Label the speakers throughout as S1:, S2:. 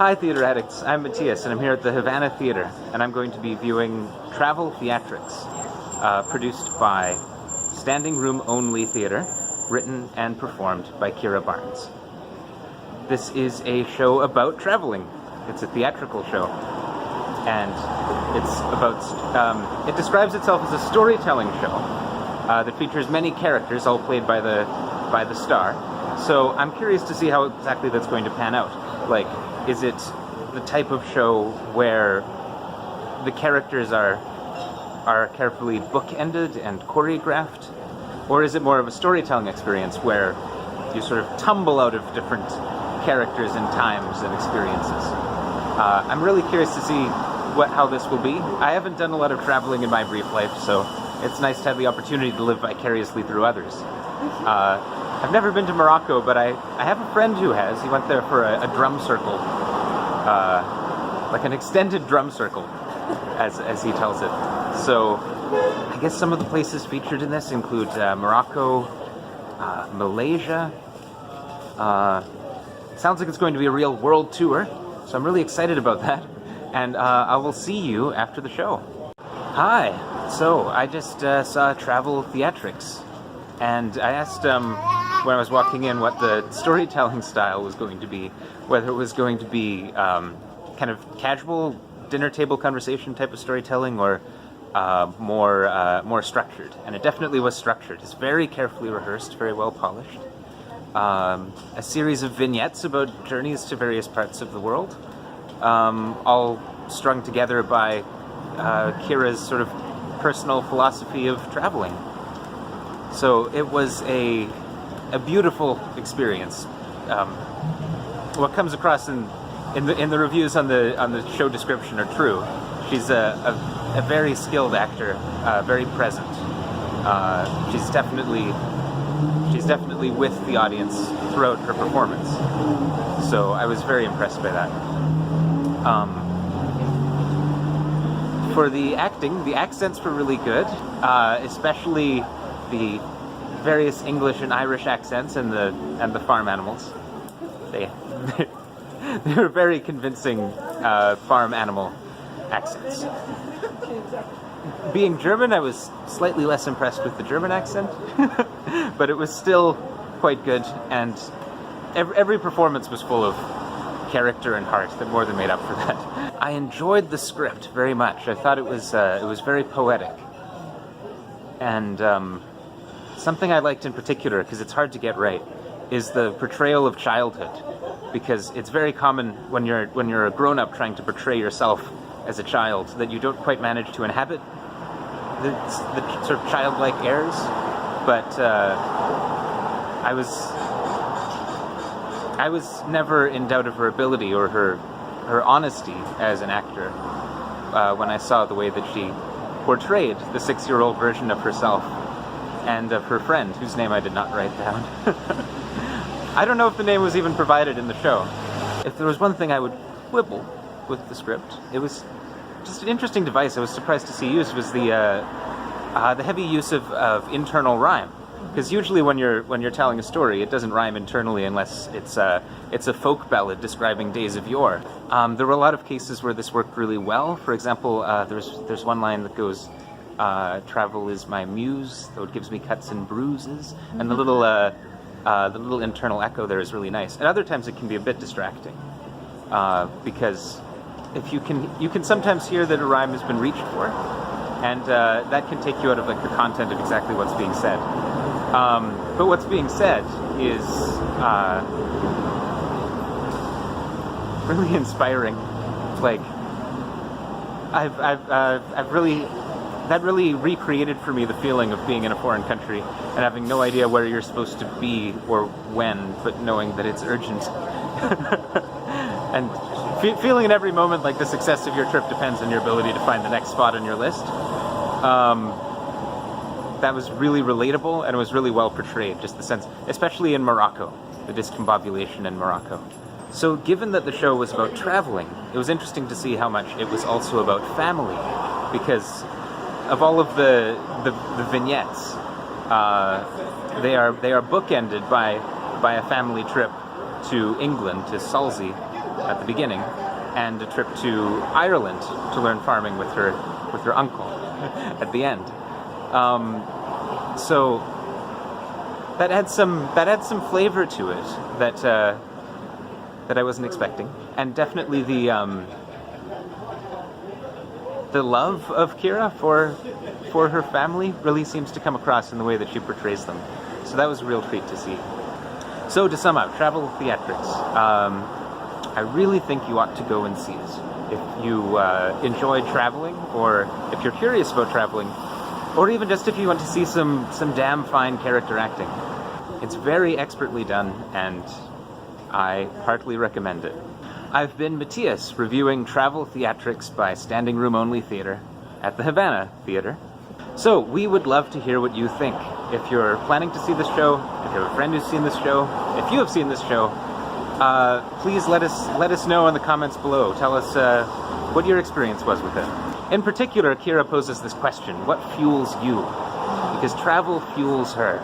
S1: Hi, theater addicts. I'm Matthias, and I'm here at the Havana Theater, and I'm going to be viewing Traveltheatrics, produced by Standing Room Only Theater, written and performed by Kira Barnes. This is a show about traveling. It's a theatrical show, and it's about. It describes itself as a storytelling show that features many characters, all played by the star. So I'm curious to see how exactly that's going to pan out. Like, is it the type of show where the characters are carefully bookended and choreographed? Or is it more of a storytelling experience where you sort of tumble out of different characters and times and experiences? I'm really curious to see how this will be. I haven't done a lot of traveling in my brief life, so it's nice to have the opportunity to live vicariously through others. I've never been to Morocco, but I have a friend who has. He went there for a drum circle, like an extended drum circle, as he tells it. So I guess some of the places featured in this include Morocco, Malaysia. Sounds like it's going to be a real world tour, so I'm really excited about that. And I will see you after the show. Hi. So I just saw Traveltheatrics, and I asked when I was walking in what the storytelling style was going to be, whether it was going to be kind of casual dinner table conversation type of storytelling or more structured. And it definitely was structured. It's very carefully rehearsed, very well polished. A series of vignettes about journeys to various parts of the world, all strung together by Kira's sort of personal philosophy of traveling. So it was a beautiful experience. What comes across in the reviews on the show description are true. She's a very skilled actor, very present. She's definitely with the audience throughout her performance. So I was very impressed by that. For the acting, the accents were really good, especially the various English and Irish accents and the farm animals. They were very convincing farm animal accents. Being German, I was slightly less impressed with the German accent, but it was still quite good, and every performance was full of character and heart that more than made up for that. I enjoyed the script very much. I thought it was very poetic, and something I liked in particular, because it's hard to get right, is the portrayal of childhood, because it's very common when you're a grown-up trying to portray yourself as a child that you don't quite manage to inhabit the sort of childlike airs. But I was never in doubt of her ability or her honesty as an actor when I saw the way that she portrayed the 6-year-old version of herself and of her friend, whose name I did not write down. I don't know if the name was even provided in the show. If there was one thing I would quibble with the script, it was just an interesting device I was surprised to see used, was the heavy use of internal rhyme. Because usually when you're telling a story, it doesn't rhyme internally unless it's a folk ballad describing days of yore. There were a lot of cases where this worked really well. For example, there's one line that goes, "Travel is my muse, though it gives me cuts and bruises," and the little internal echo there is really nice. And other times it can be a bit distracting, because if you can sometimes hear that a rhyme has been reached for, and that can take you out of like the content of exactly what's being said. But what's being said is really inspiring. Like, that really recreated for me the feeling of being in a foreign country and having no idea where you're supposed to be or when, but knowing that it's urgent. And feeling in every moment like the success of your trip depends on your ability to find the next spot on your list. That was really relatable, and it was really well portrayed, just the sense, especially in Morocco, the discombobulation in Morocco. So given that the show was about traveling, it was interesting to see how much it was also about family, because of all of the vignettes, they are bookended by a family trip to England, to Solsey, at the beginning, and a trip to Ireland to learn farming with her uncle at the end. So that adds some flavor to it that I wasn't expecting, and definitely the love of Kira for her family really seems to come across in the way that she portrays them. So that was a real treat to see. So to sum up, Traveltheatrics. I really think you ought to go and see it. If you enjoy traveling, or if you're curious about traveling, or even just if you want to see some damn fine character acting. It's very expertly done, and I heartily recommend it. I've been Matthias, reviewing Traveltheatrics by Standing Room Only Theatre at the Havana Theatre. So we would love to hear what you think. If you're planning to see this show, if you have a friend who's seen this show, if you have seen this show, please let us know in the comments below. Tell us what your experience was with it. In particular, Kira poses this question: what fuels you? Because travel fuels her,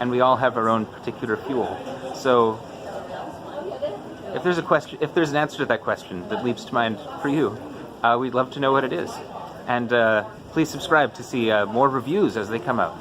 S1: and we all have our own particular fuel. So if there's an answer to that question that leaps to mind for you, we'd love to know what it is. And please subscribe to see more reviews as they come out.